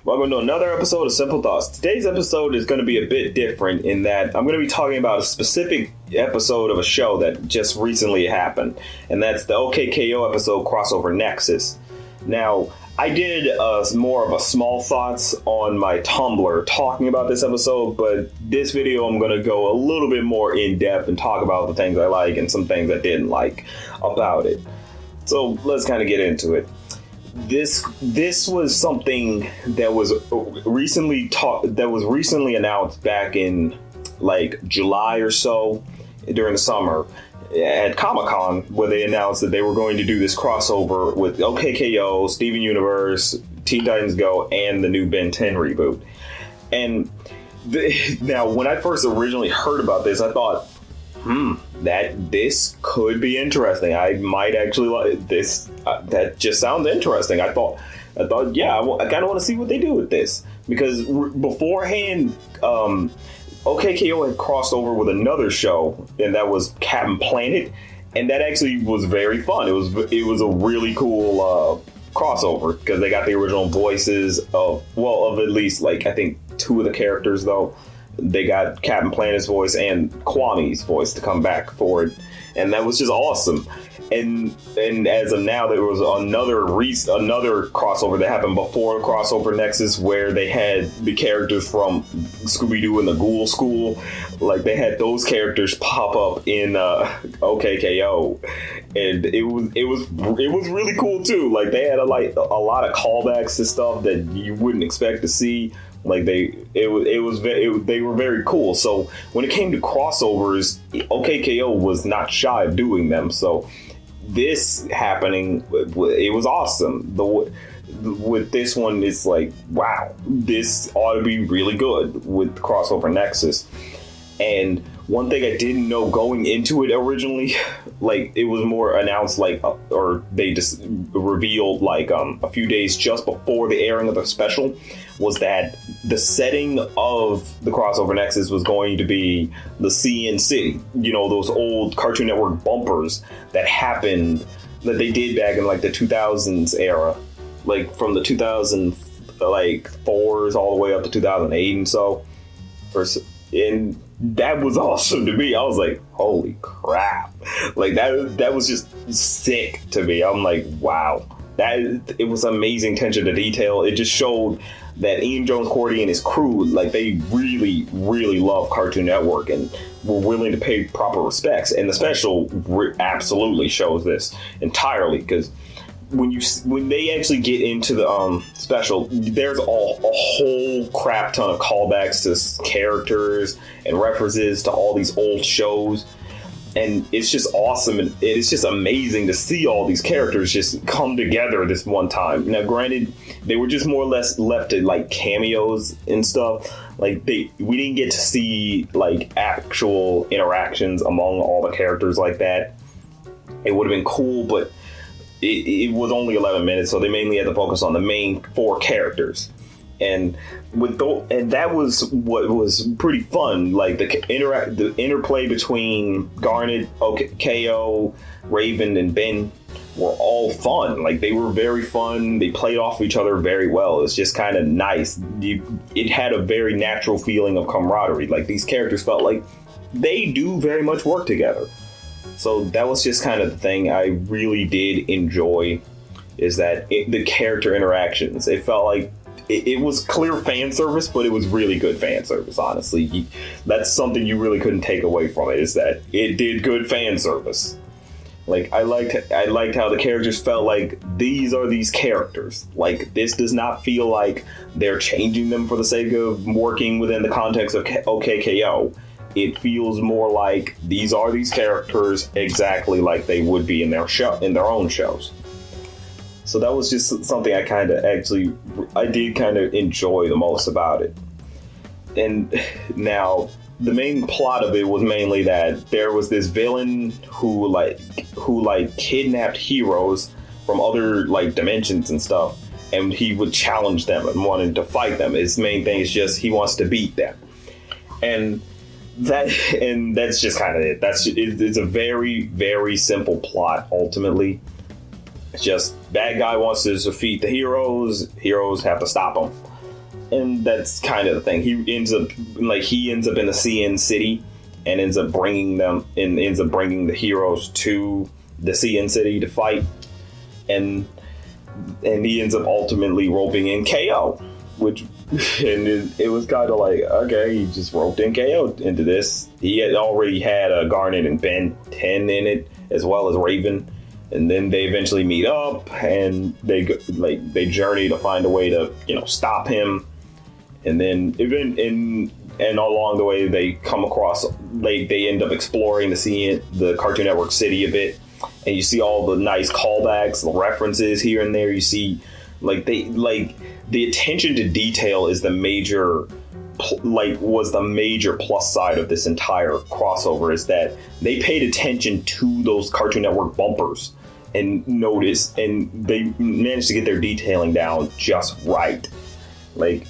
Welcome to another episode of Simple Thoughts. Today's episode is going to be a bit different in that I'm going to be talking about a specific episode of a show that just recently happened, and that's the OKKO episode Crossover Nexus. Now, I did more of a small thoughts on my Tumblr talking about this episode, but this video I'm going to go a little bit more in depth and talk about the things I like and some things I didn't like about it. So let's kind of get into it. This was something that was recently announced back in like July or so during the summer at Comic-Con, where they announced that they were going to do this crossover with OKKO, Steven Universe, Teen Titans Go, and the new Ben 10 reboot. And now, when I first originally heard about this, I thought, that this could be interesting. I might actually like this. That just sounds interesting. I thought, yeah, I kind of want to see what they do with this, because beforehand, OKKO had crossed over with another show, and that was Captain Planet, and that actually was very fun. It was a really cool crossover, because they got the original voices of at least, like, I think 2 of the characters, though. They got Captain Planet's voice and Kwame's voice to come back for it, and that was just awesome. And as of now, there was another crossover that happened before Crossover Nexus, where they had the characters from Scooby-Doo and the Ghoul School. Like, they had those characters pop up in OKKO, and it was really cool too. Like, they had a lot of callbacks to stuff that you wouldn't expect to see. Like, they were very cool. So when it came to crossovers, OKKO was not shy of doing them. So this happening, it was awesome. With this one, it's like, wow, this ought to be really good with Crossover Nexus. And one thing I didn't know going into it originally, like, it was more announced, like, or they just revealed, like, a few days just before the airing of the special, was that the setting of the Crossover Nexus was going to be the CN City. You know, those old Cartoon Network bumpers that happened, that they did back in, like, the 2000s era. Like, from the 2004s all the way up to 2008 and so. And that was awesome to me. I was like, holy crap. Like, that was just sick to me. I'm like, wow. It was amazing attention to detail. It just showed that Ian Jones-Cordy and his crew, like, they really, really love Cartoon Network and were willing to pay proper respects. And the special absolutely shows this entirely, because when they actually get into the special, there's a whole crap ton of callbacks to characters and references to all these old shows. And it's just awesome, and it's just amazing to see all these characters just come together this one time. Now, granted, they were just more or less left to, like, cameos and stuff. Like, we didn't get to see, like, actual interactions among all the characters like that. It would have been cool, but it was only 11 minutes, so they mainly had to focus on the main 4 characters. And that was what was pretty fun. Like, the interplay between Garnet, KO, Raven, and Ben were all fun. Like, they were very fun. They played off each other very well. It's just kind of nice. It had a very natural feeling of camaraderie. Like, these characters felt like they do very much work together. So that was just kind of the thing I really did enjoy, is that the character interactions. It felt like it was clear fan service, but it was really good fan service, honestly. That's something you really couldn't take away from it, is that it did good fan service. Like, I liked how the characters felt like these are these characters. Like, this does not feel like they're changing them for the sake of working within the context of OKKO. It feels more like these are these characters exactly like they would be in their own shows. So that was just something I did kind of enjoy the most about it. And now, the main plot of it was mainly that there was this villain who kidnapped heroes from other, like, dimensions and stuff, and he would challenge them and wanted to fight them. His main thing is just he wants to beat them. And that's just kind of it. It's a very, very simple plot, ultimately. It's just bad guy wants to defeat the heroes have to stop him. and that's kind of the thing. He ends up in the CN city and ends up bringing the heroes to the CN city to fight, and he ends up ultimately roping in KO, which and it was kind of like, okay, he just roped in KO into this. He had already had Garnet and Ben 10 in it, as well as Raven, and then they eventually meet up and they journey to find a way to stop him, and then and along the way they come across they end up exploring the Cartoon Network city a bit, and you see all the nice callbacks, the references here and there. You see the attention to detail is was the major plus side of this entire crossover, is that they paid attention to those Cartoon Network bumpers and noticed, and they managed to get their detailing down just right. Like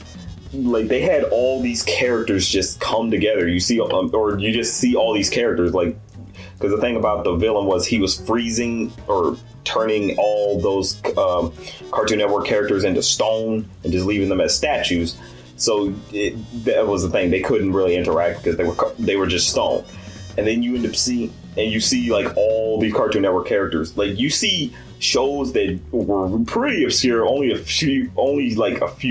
they had all these characters just come together. You see, or you just see all these characters, because the thing about the villain was he was freezing or turning all those Cartoon Network characters into stone and just leaving them as statues. So that was the thing. They couldn't really interact because they were just stone. And then you end up seeing, and you see all these Cartoon Network characters. You see shows that were pretty obscure. Only a few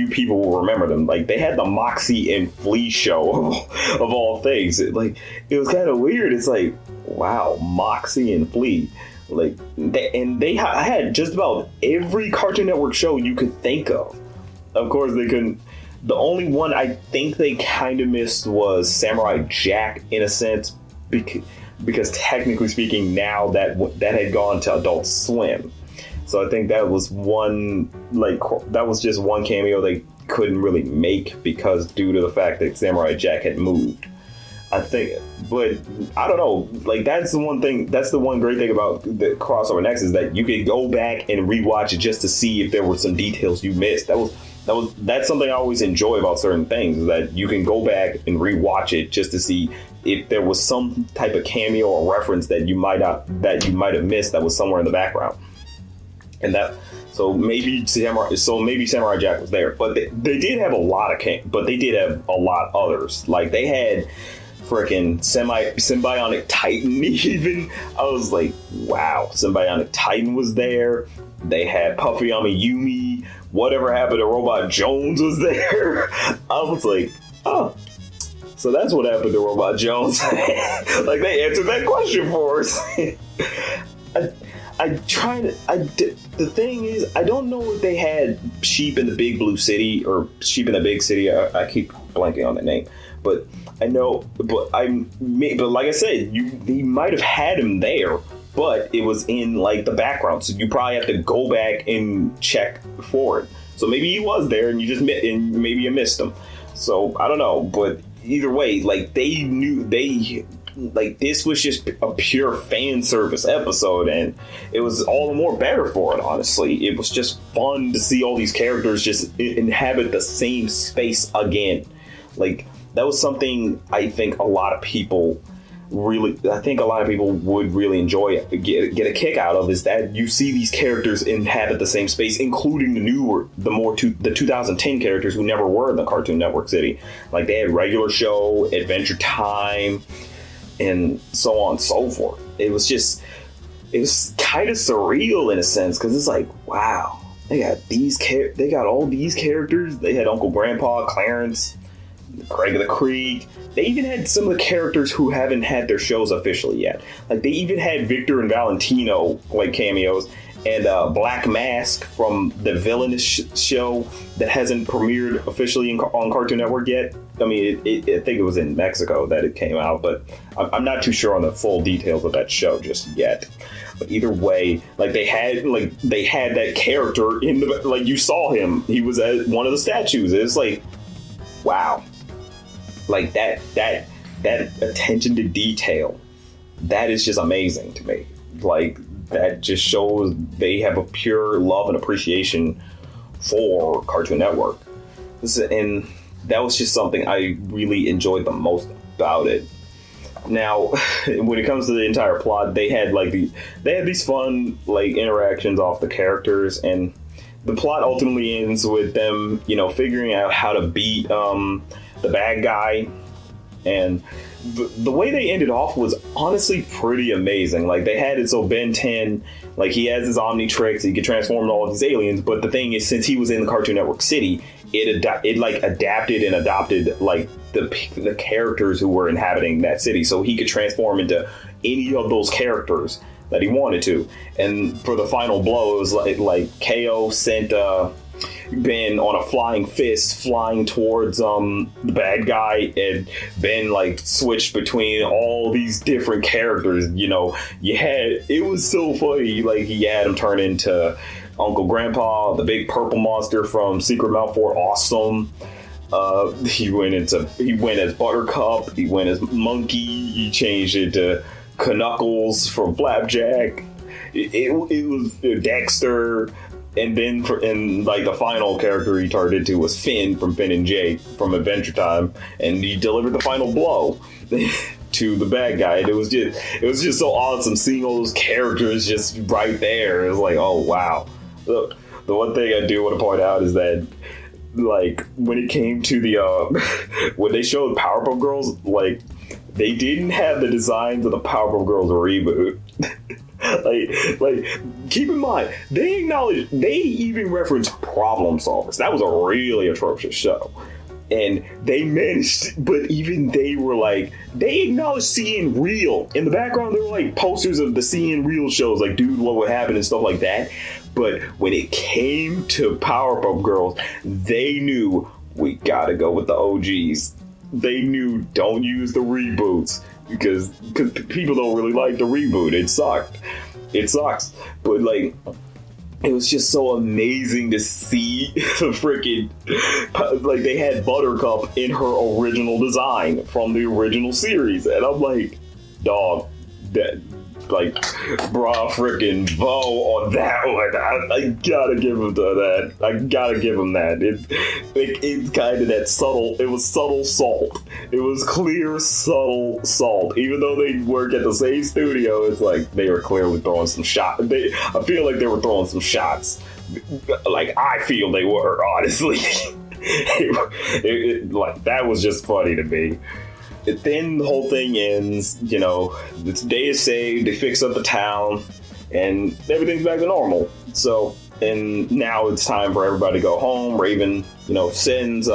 people will remember them. They had the Moxie and Flea show of all things. It was kind of weird. It's wow, Moxie and Flea. They had just about every Cartoon Network show you could think of. Of course, they couldn't. The only one I think they kind of missed was Samurai Jack, in a sense, because technically speaking, now that had gone to Adult Swim. So I think that was just one cameo they couldn't really make because due to the fact that Samurai Jack had moved. I think, but I don't know. That's the one thing. That's the one great thing about the Crossover Nexus, is that you could go back and rewatch it just to see if there were some details you missed. That's something I always enjoy about certain things, is that you can go back and rewatch it just to see if there was some type of cameo or reference that you might have missed that was somewhere in the background. And maybe Samurai Jack was there, but they did have a lot of others. They had freaking Symbionic Titan. Even I was like, wow, Symbionic Titan was there. They had Puffyami Yumi. Whatever happened to Robot Jones was there. I was like, oh, so that's what happened to Robot Jones. They answered that question for us. The thing is, I don't know if they had Sheep in the Big Blue City or Sheep in the Big City. I keep blanking on the name, but I know. But like I said, he might have had him there, but it was in the background. So you probably have to go back and check for it. So maybe he was there and maybe you missed him. So I don't know, but either way, this was just a pure fan service episode, and it was all the more better for it, honestly. It was just fun to see all these characters just inhabit the same space again. That was something I think a lot of people would really enjoy, get a kick out of, is that you see these characters inhabit the same space, including the 2010 characters who never were in the Cartoon Network city. They had Regular Show, Adventure Time, and so on and so forth. It was kind of surreal in a sense, because it's wow, they got all these characters. They had Uncle Grandpa, Clarence, Craig of the Creek. They even had some of the characters who haven't had their shows officially yet. They even had Victor and Valentino cameos, and Black Mask from the Villainous show that hasn't premiered officially on Cartoon Network yet. I mean, I think it was in Mexico that it came out, but I'm not too sure on the full details of that show just yet. But either way, they had that character in the you saw him. He was at one of the statues. It's wow. That attention to detail, that is just amazing to me. That just shows they have a pure love and appreciation for Cartoon Network. And that was just something I really enjoyed the most about it. Now, when it comes to the entire plot, they had these fun interactions off the characters, and the plot ultimately ends with them, figuring out how to beat the bad guy. And the way they ended off was honestly pretty amazing. Like, they had it so Ben 10, like, he has his Omni tricks, he could transform into all of these aliens. But the thing is, since he was in the Cartoon Network City, it adapted and adopted like the characters who were inhabiting that city, so he could transform into any of those characters that he wanted to. And for the final blow, it was like KO sent Ben on a flying fist flying towards the bad guy, and Ben like switched between all these different characters. It was so funny. Like, he had him turn into Uncle Grandpa, the big purple monster from Secret Mount Fort Awesome. He went as Buttercup. He went as Monkey. He changed it to Knuckles from Flapjack. It was Dexter. And then the final character he turned into was Finn from Finn and Jake from Adventure Time, and he delivered the final blow to the bad guy. And it was just so awesome seeing all those characters just right there. It was like, oh wow. The one thing I do want to point out is that, like, when it came to the when they showed Powerpuff Girls, like, they didn't have the designs of the Powerpuff Girls reboot. like keep in mind, they even referenced Problem Solvers. That was a really atrocious show, and they managed, but even they were like, they acknowledged Seeing Real in the background. There were like posters of the Seeing Real shows, like Dude, What Would Happen and stuff like that. But when it came to Powerpuff Girls, they knew, we gotta go with the OGs. They knew, don't use the reboots, because people don't really like the reboot. It sucks. But like, it was just so amazing to see the freaking, like, they had Buttercup in her original design from the original series, and I'm like, dog, that, like, bra freaking bow on that one. I gotta give him that. I gotta give him that. It's kind of that subtle. It was subtle salt. It was clear, subtle salt. Even though they work at the same studio, it's like they were clearly throwing some shots. I feel like they were throwing some shots. Like, I feel they were, honestly. Like, that was just funny to me. Then the whole thing ends, the day is saved, they fix up the town, and everything's back to normal. So, and now it's time for everybody to go home. Raven, sends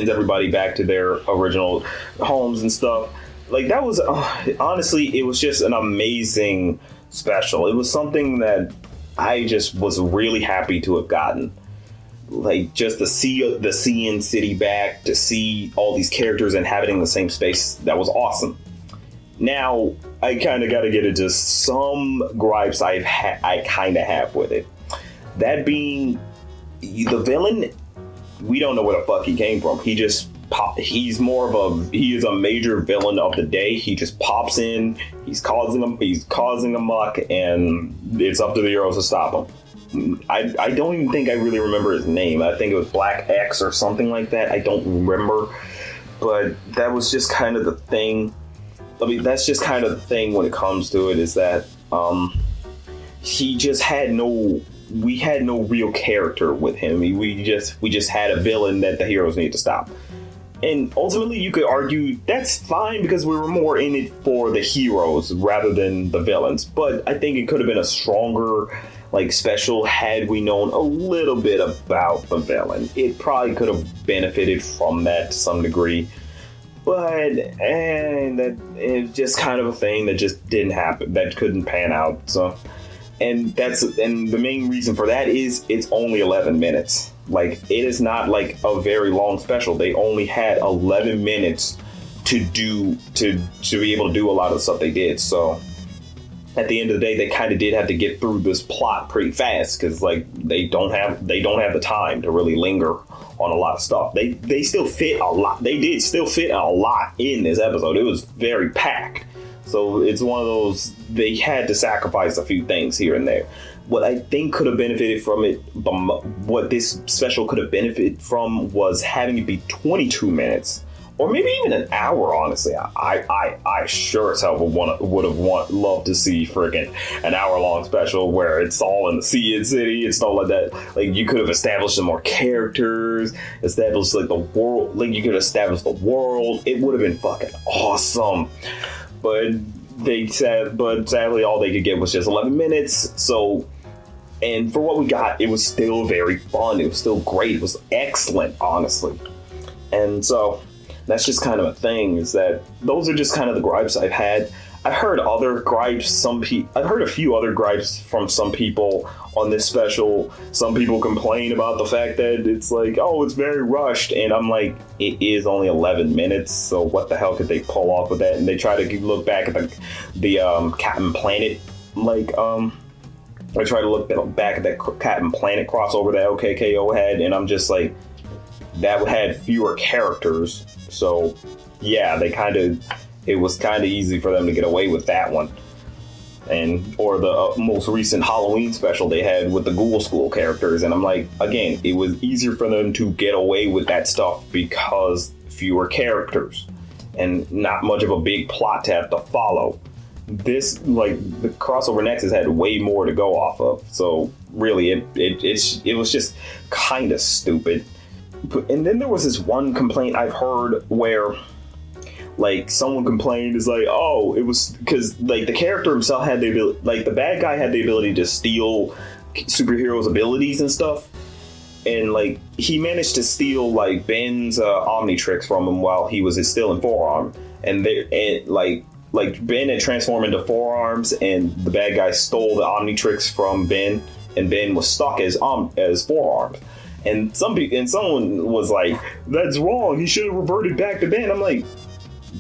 everybody back to their original homes and stuff. Like, that was, honestly, it was just an amazing special. It was something that I just was really happy to have gotten. Like, just to see the Seeing City back, to see all these characters inhabiting the same space, that was awesome. Now, I kind of got to get into some gripes I kind of have with it. That being, the villain, we don't know where the fuck he came from. He is a major villain of the day. He just pops in, he's causing a muck, and it's up to the heroes to stop him. I don't even think I really remember his name. I think it was Black X or something like that. I don't remember. But that was just kind of the thing. I mean, that's just kind of the thing when it comes to it, is that we had no real character with him. We just had a villain that the heroes need to stop. And ultimately, you could argue that's fine, because we were more in it for the heroes rather than the villains. But I think it could have been a stronger, like, special had we known a little bit about the villain. It probably could have benefited from that to some degree. But it's just kind of a thing that just didn't happen, that couldn't pan out. So, and the main reason for that is it's only 11 minutes. Like, it is not like a very long special. They only had 11 minutes to be able to do a lot of the stuff they did. So at the end of the day, they kind of did have to get through this plot pretty fast, because, like, they don't have the time to really linger on a lot of stuff. They still fit a lot. They did still fit a lot in this episode. It was very packed. So it's one of those, they had to sacrifice a few things here and there. What I think could have benefited from it, what this special could have benefited from, was having it be 22 minutes or maybe even an hour. Honestly, I sure as hell would have loved to see freaking an hour-long special where it's all in the Sea City and stuff like that. Like, you could have established some more characters, established like the world. Like, you could establish the world. It would have been fucking awesome. But sadly, all they could get was just 11 minutes. So, and for what we got, it was still very fun. It was still great. It was excellent, honestly. And so that's just kind of a thing, is that those are just kind of the gripes I've had. I've heard other gripes. I've heard a few other gripes from some people on this special. Some people complain about the fact that it's like, oh, it's very rushed. And I'm like, it is only 11 minutes. So what the hell could they pull off with that? And they try to look back at the Captain Planet, like, I try to look back at that Captain Planet crossover that OKKO had. And I'm just like, that had fewer characters. So yeah, it was kind of easy for them to get away with that one. Or the most recent Halloween special they had with the Ghoul School characters. And I'm like, again, it was easier for them to get away with that stuff because fewer characters and not much of a big plot to have to follow. This, like, the Crossover Nexus had way more to go off of. So really, it was just kind of stupid. And then there was this one complaint I've heard where, like, someone complained, is like, oh, it was because, like, the character himself had the ability, like, the bad guy had the ability to steal superheroes' abilities and stuff. And, like, he managed to steal, like, Ben's Omnitrix from him while he was still in Forearm. And Ben had transformed into Forearms, and the bad guy stole the Omnitrix from Ben, and Ben was stuck as Forearms. And someone was like, that's wrong. He should have reverted back to Ben. I'm like,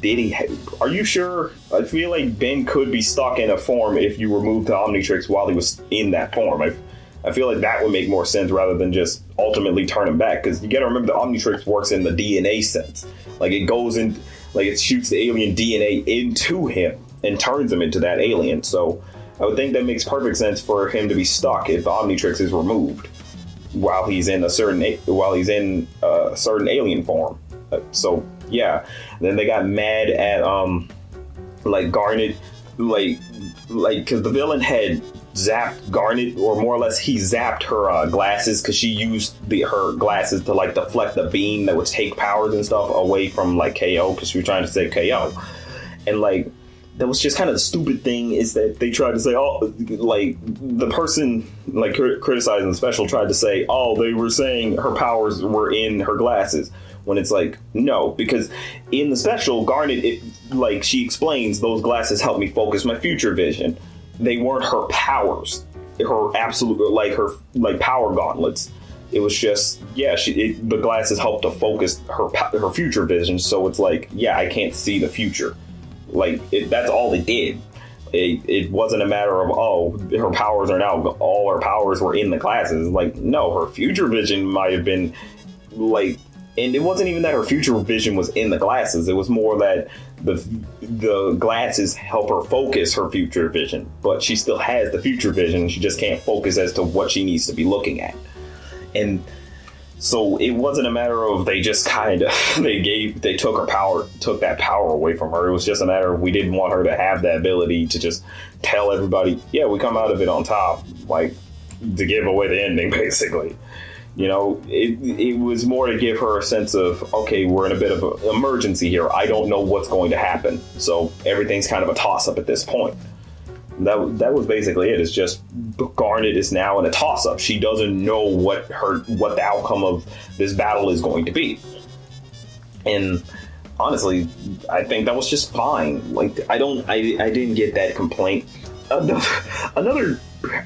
did he? Are you sure? I feel like Ben could be stuck in a form if you removed the Omnitrix while he was in that form. I feel like that would make more sense rather than just ultimately turn him back. Because you got to remember, the Omnitrix works in the DNA sense. Like, it goes in, like, it shoots the alien DNA into him and turns him into that alien. So I would think that makes perfect sense for him to be stuck if the Omnitrix is removed while he's in a certain alien form. So yeah, then they got mad at like Garnet, like because the villain had zapped Garnet, or more or less he zapped her glasses, because she used her glasses to, like, deflect the beam that would take powers and stuff away from, like, KO, because she was trying to save KO. And, like, that was just kind of the stupid thing, is that they tried to say, oh, like, the person, like, criticizing the special tried to say, oh, they were saying her powers were in her glasses, when it's like, no, because in the special, Garnet, like, she explains, those glasses help me focus my future vision. They weren't her powers, her absolute, like, her, like, power gauntlets. It was just, yeah, the glasses helped to focus her future vision. So it's like, yeah, I can't see the future. Like, that's all they did. It wasn't a matter of, oh, her powers are now, all her powers were in the glasses. Like, no, her future vision might have been, like, and it wasn't even that her future vision was in the glasses. It was more that the glasses help her focus her future vision, but she still has the future vision. She just can't focus as to what she needs to be looking at. And so it wasn't a matter of they just kind of, they took that power away from her. It was just a matter of, we didn't want her to have that ability to just tell everybody, yeah, we come out of it on top, like, to give away the ending, basically. You know, it was more to give her a sense of, okay, we're in a bit of an emergency here. I don't know what's going to happen. So everything's kind of a toss-up at this point. That was basically it. It's just Garnet is now in a toss-up. She doesn't know what the outcome of this battle is going to be. And honestly, I think that was just fine. Like, I didn't get that complaint. Another,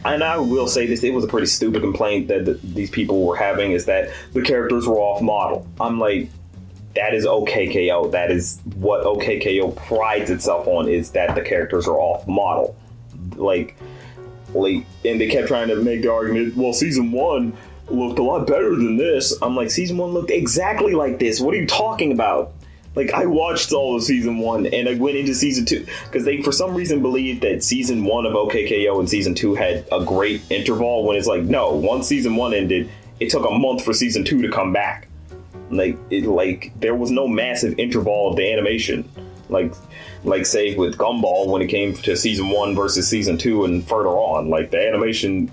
and I will say this, it was a pretty stupid complaint that these people were having, is that the characters were off model. I'm like, that is OKKO. That is what OKKO prides itself on, is that the characters are off model. Like, and they kept trying to make the argument, well, season 1 looked a lot better than this. I'm like, season 1 looked exactly like this. What are you talking about? Like, I watched all of season 1 and I went into season 2 because they, for some reason, believed that season 1 of OKKO and season 2 had a great interval, when it's like, no, once season 1 ended, it took a month for season 2 to come back. Like there was no massive interval of the animation. Like say with Gumball when it came to season 1 versus season 2 and further on, like the animation,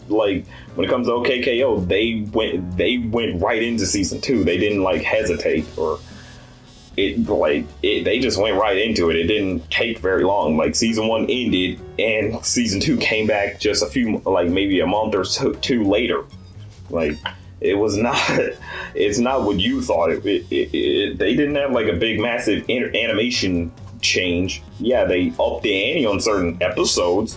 like when it comes to OKKO, they went right into season 2. They didn't like hesitate they just went right into it. It didn't take very long. Like season 1 ended and season 2 came back just a few, like maybe a month or two later. Like it's not what you thought. They didn't have like a big massive animation change. Yeah, they upped the ante on certain episodes,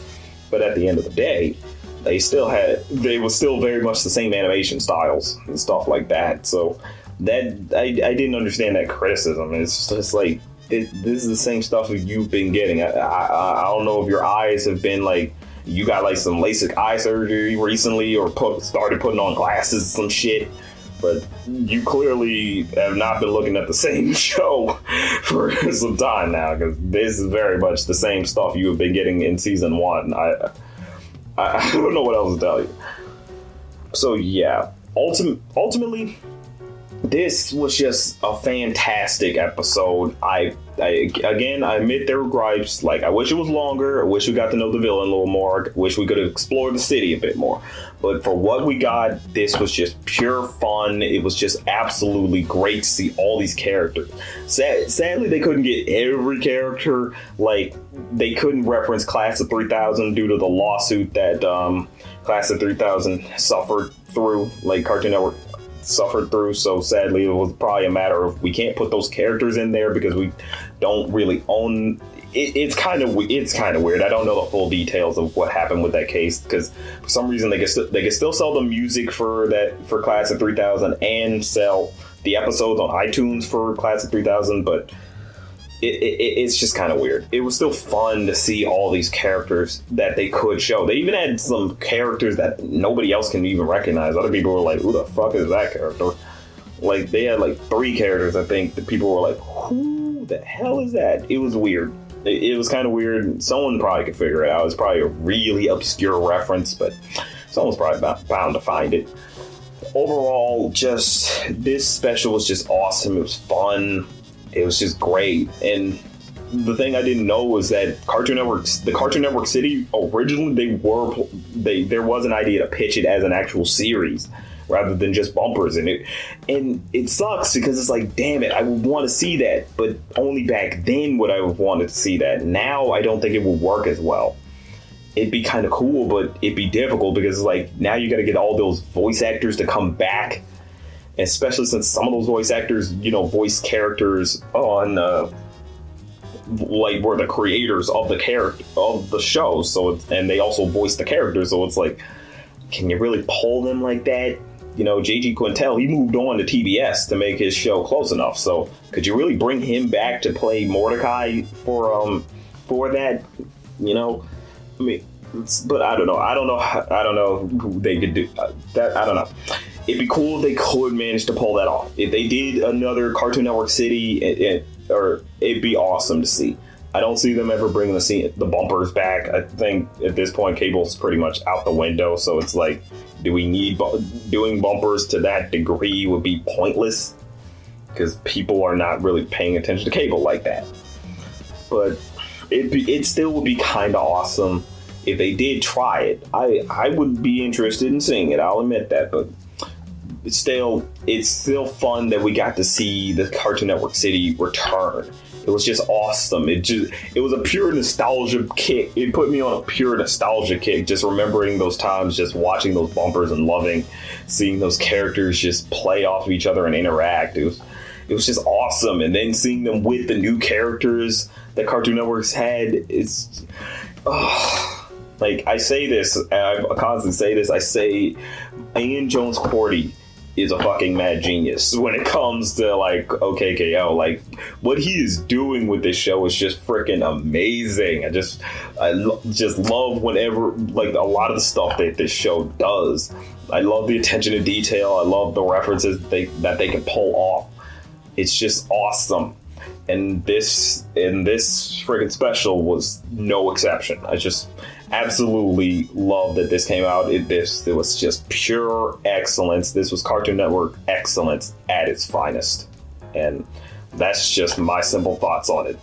but at the end of the day, they were still very much the same animation styles and stuff like that. So that I didn't understand that criticism. It's just like this is the same stuff you've been getting. I don't know if your eyes have been like, you got like some LASIK eye surgery recently or started putting on glasses, some shit, but you clearly have not been looking at the same show for some time now, because this is very much the same stuff you have been getting in season 1. I don't know what else to tell you. So yeah, ultimately, this was just a fantastic episode. I admit there were gripes. Like, I wish it was longer. I wish we got to know the villain a little more. I wish we could have explored the city a bit more. But for what we got, this was just pure fun. It was just absolutely great to see all these characters. Sadly, they couldn't get every character. Like, they couldn't reference Class of 3000 due to the lawsuit that Class of 3000 suffered through. Like, Cartoon Network suffered through, so sadly it was probably a matter of we can't put those characters in there because we don't really own it. It's kind of weird. I don't know the full details of what happened with that case, because for some reason they can still sell the music for Class of 3000 and sell the episodes on iTunes for Class of 3000, but it's just kind of weird. It was still fun to see all these characters that they could show. They even had some characters that nobody else can even recognize. Other people were like, who the fuck is that character? Like, they had like 3 characters, I think, that people were like, who the hell is that? It was weird. It was kind of weird. Someone probably could figure it out. It's probably a really obscure reference, but someone's probably bound to find it. Overall, just this special was just awesome. It was fun. It was just great. And the thing I didn't know was that the Cartoon Network City, originally there was an idea to pitch it as an actual series rather than just bumpers. And it sucks because it's like, damn it, I would want to see that, but only back then would I have wanted to see that. Now I don't think it would work as well. It'd be kind of cool, but it'd be difficult because it's like, now you got to get all those voice actors to come back. Especially since some of those voice actors, voice characters on, were the creators of the show. So and they also voiced the characters. So it's like, can you really pull them like that? J.G. Quintel, he moved on to TBS to make his show close enough. So could you really bring him back to play Mordecai for that? I mean, but I don't know. I don't know who they could do that. I don't know. It'd be cool if they could manage to pull that off. If they did another Cartoon Network City, it'd be awesome to see. I don't see them ever bringing the bumpers back. I think at this point, cable's pretty much out the window. So it's like, do we need doing bumpers to that degree would be pointless because people are not really paying attention to cable like that. But it still would be kind of awesome if they did try it. I would be interested in seeing it. I'll admit that, but it's still fun that we got to see the Cartoon Network City return. It was just awesome. It was a pure nostalgia kick. It put me on a pure nostalgia kick, just remembering those times, just watching those bumpers and seeing those characters just play off of each other and interact. It was just awesome. And then seeing them with the new characters that Cartoon Network's had, it's like, I say this, I constantly say this, I say Ian Jones Cordy is a fucking mad genius when it comes to like OKKO. Like, what he is doing with this show is just freaking amazing. I just love whenever, like, a lot of the stuff that this show does. I love the attention to detail. I love the references that they can pull off. It's just awesome. And this freaking special was no exception. I just absolutely love that this came out. It was just pure excellence. This was Cartoon Network excellence at its finest. And that's just my simple thoughts on it.